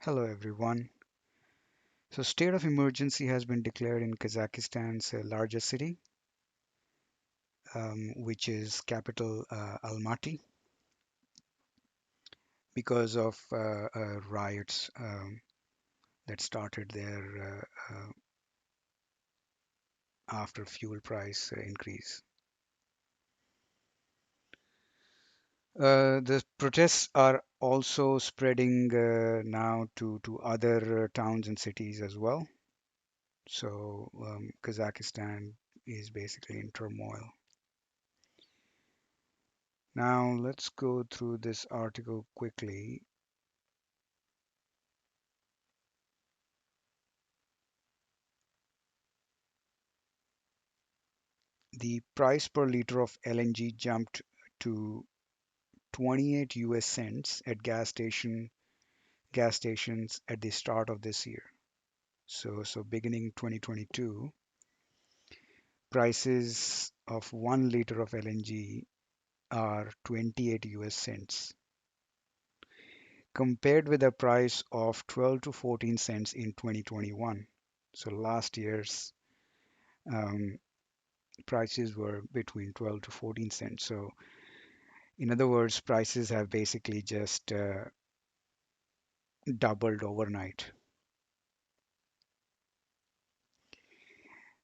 Hello everyone. So state of emergency has been declared in Kazakhstan's largest city, which is capital Almaty, because of riots that started there after fuel price increase. The protests are also spreading now to other towns and cities as well. So Kazakhstan is basically in turmoil. Now let's go through this article quickly. The price per liter of LNG jumped to 28 US cents at gas stations at the start of this year. So beginning 2022, prices of 1 liter of LNG are 28 US cents compared with a price of 12 to 14 cents in 2021. So last year's um, prices were between 12 to 14 cents. So in other words, prices have basically just doubled overnight.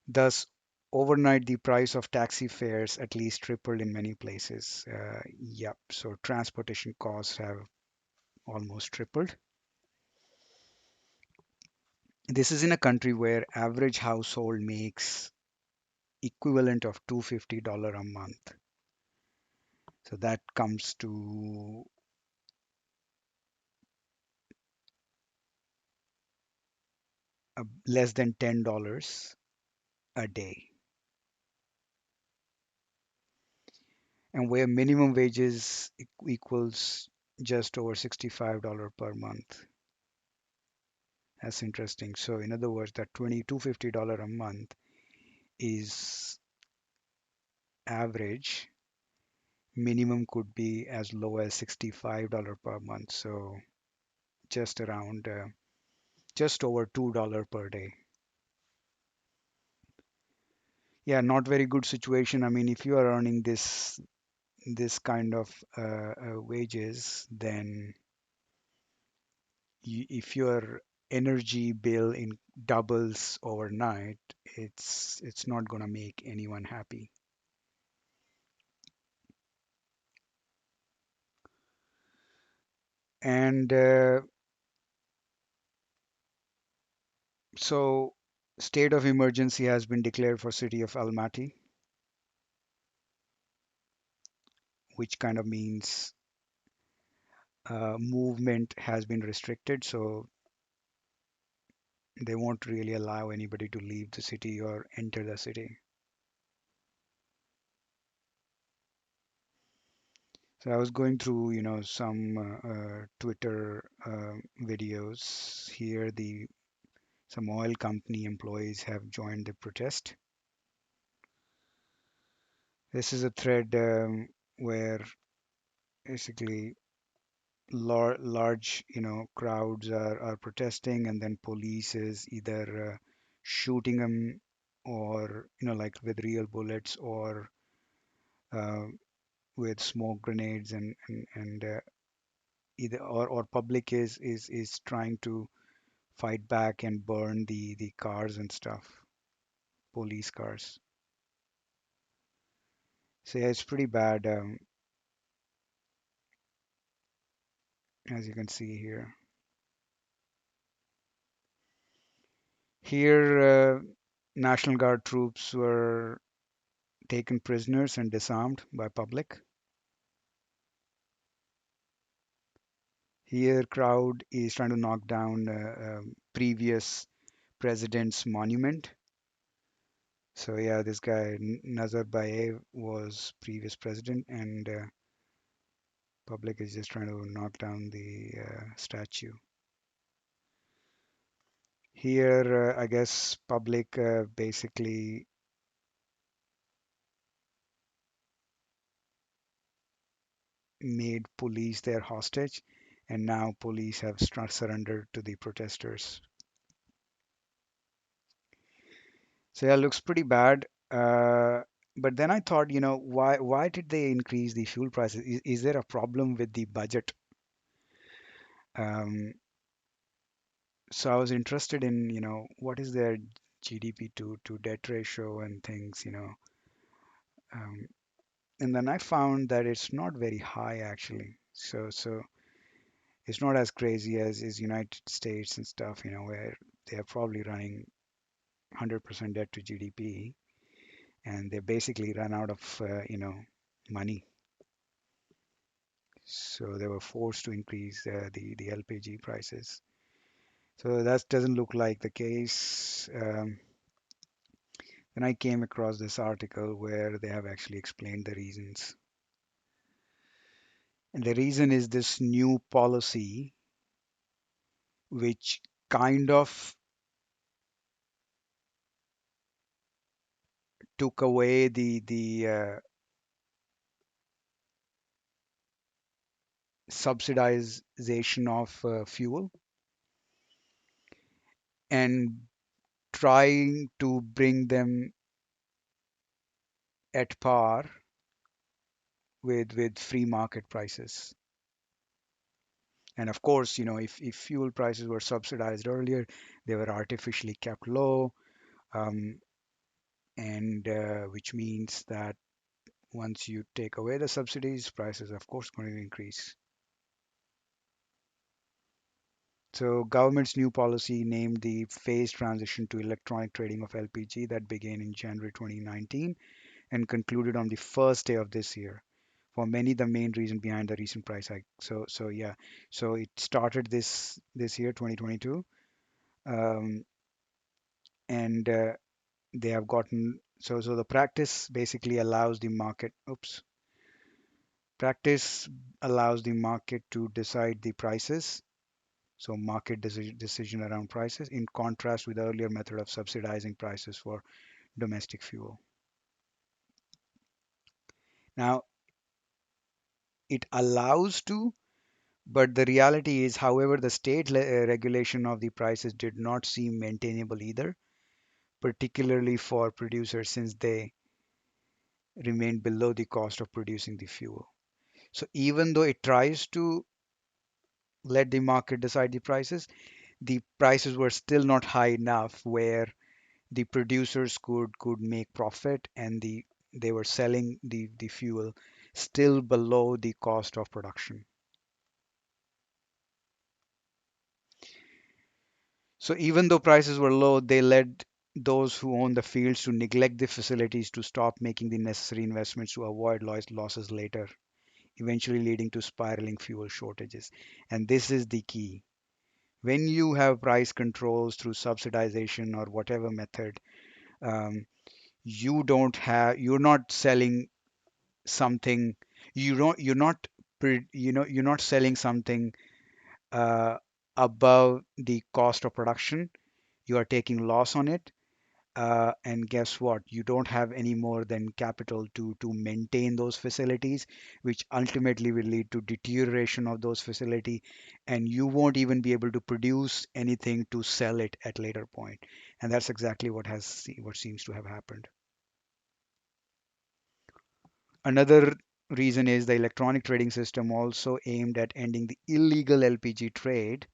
Thus, overnight, the price of taxi fares at least tripled in many places. Yep, so transportation costs have almost tripled. This is in a country where average household makes equivalent of $250 a month. So that comes to less than $10 a day. And where minimum wages equals just over $65 per month. That's interesting. So in other words, that $250 a month is average. Minimum could be as low as $65 per month. So just around, just over $2 per day. Yeah, not very good situation. I mean, if you are earning this kind of wages, then if your energy bill in doubles overnight, it's not gonna make anyone happy. And so state of emergency has been declared for city of Almaty, which kind of means movement has been restricted. So they won't really allow anybody to leave the city or enter the city. So I was going through, some Twitter videos here. The Some oil company employees have joined the protest. This is a thread where basically large, crowds are protesting, and then police is either shooting them, or like with real bullets, or uh, with smoke grenades, and either or public is trying to fight back and burn the cars and stuff, police cars. So yeah, it's pretty bad, as you can see here. Here, National Guard troops were taken prisoners and disarmed by public. Here, crowd is trying to knock down previous president's monument. So yeah, this guy Nazarbayev was previous president, and public is just trying to knock down the statue. Here, I guess public basically made police their hostage. and now police have surrendered to the protesters. So yeah, looks pretty bad. But then I thought, why did they increase the fuel prices? Is there a problem with the budget? Um, so I was interested in, what is their GDP to debt ratio and things, Um, and then I found that it's not very high actually. So it's not as crazy as is United States and stuff, where they are probably running 100% debt to GDP, and they basically run out of, money. So they were forced to increase the LPG prices. So that doesn't look like the case. Then I came across this article where they have actually explained the reasons. And the reason is this new policy, which kind of took away the subsidization of fuel and trying to bring them at par with free market prices. And of course, if fuel prices were subsidized earlier, they were artificially kept low, um, and which means that once you take away the subsidies, prices, of course, going to increase. So, government's new policy named the phased transition to electronic trading of LPG that began in January 2019 and concluded on the first day of this year. For many, the main reason behind the recent price hike. So yeah, so it started this year, 2022, um, and they have gotten so the practice basically allows the market. Oops, practice allows the market to decide the prices. So market decision around prices, in contrast with the earlier method of subsidizing prices for domestic fuel. Now it allows to, but the reality is, however, the state regulation of the prices did not seem maintainable either, particularly for producers since they remain below the cost of producing the fuel. So even though it tries to let the market decide the prices were still not high enough where the producers could make profit, and they were selling the fuel still below the cost of production. So even though prices were low, they led those who own the fields to neglect the facilities to stop making the necessary investments to avoid losses later, eventually leading to spiraling fuel shortages. And this is the key. When you have price controls through subsidization or whatever method, um, you're not selling something, you're not, you're not selling something uh, above the cost of production. You are taking loss on it. And guess what? You don't have any more than capital to maintain those facilities, which ultimately will lead to deterioration of those facility, and you won't even be able to produce anything to sell it at later point. And that's exactly what seems to have happened. Another reason is the electronic trading system also aimed at ending the illegal LPG trade,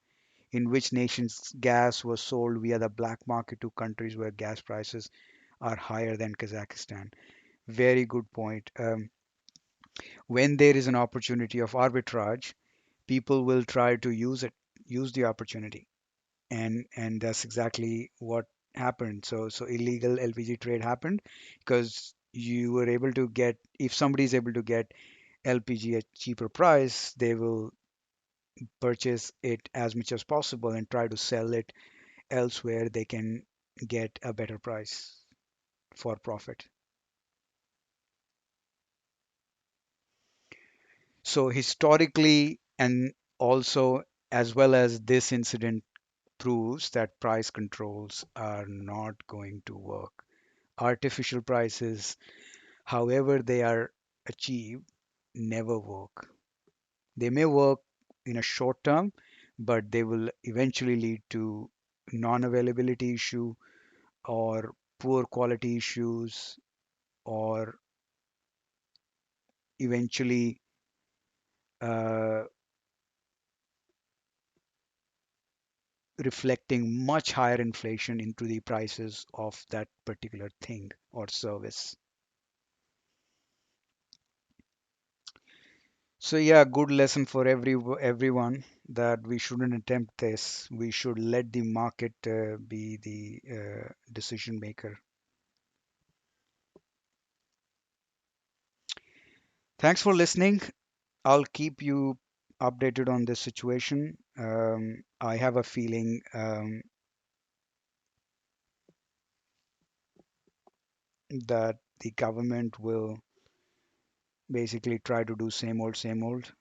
in which nations' gas was sold via the black market to countries where gas prices are higher than Kazakhstan. Very good point. When there is an opportunity of arbitrage, people will try to use the opportunity, and that's exactly what happened. So illegal LPG trade happened because you were able to get, if somebody is able to get LPG at cheaper price, they will purchase it as much as possible and try to sell it elsewhere. They can get a better price for profit. So historically, and also as well as this incident proves that price controls are not going to work. Artificial prices, however they are achieved, never work. They may work in a short term, but they will eventually lead to non-availability issue or poor quality issues or eventually uh, reflecting much higher inflation into the prices of that particular thing or service. So yeah, good lesson for everyone that we shouldn't attempt this. We should let the market be the decision maker. Thanks for listening. I'll keep you updated on this situation. I have a feeling that the government will basically try to do same old,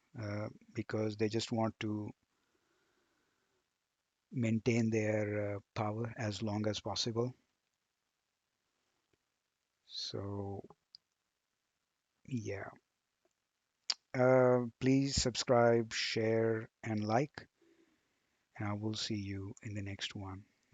because they just want to maintain their power as long as possible. So yeah, please subscribe, share, and like, and I will see you in the next one.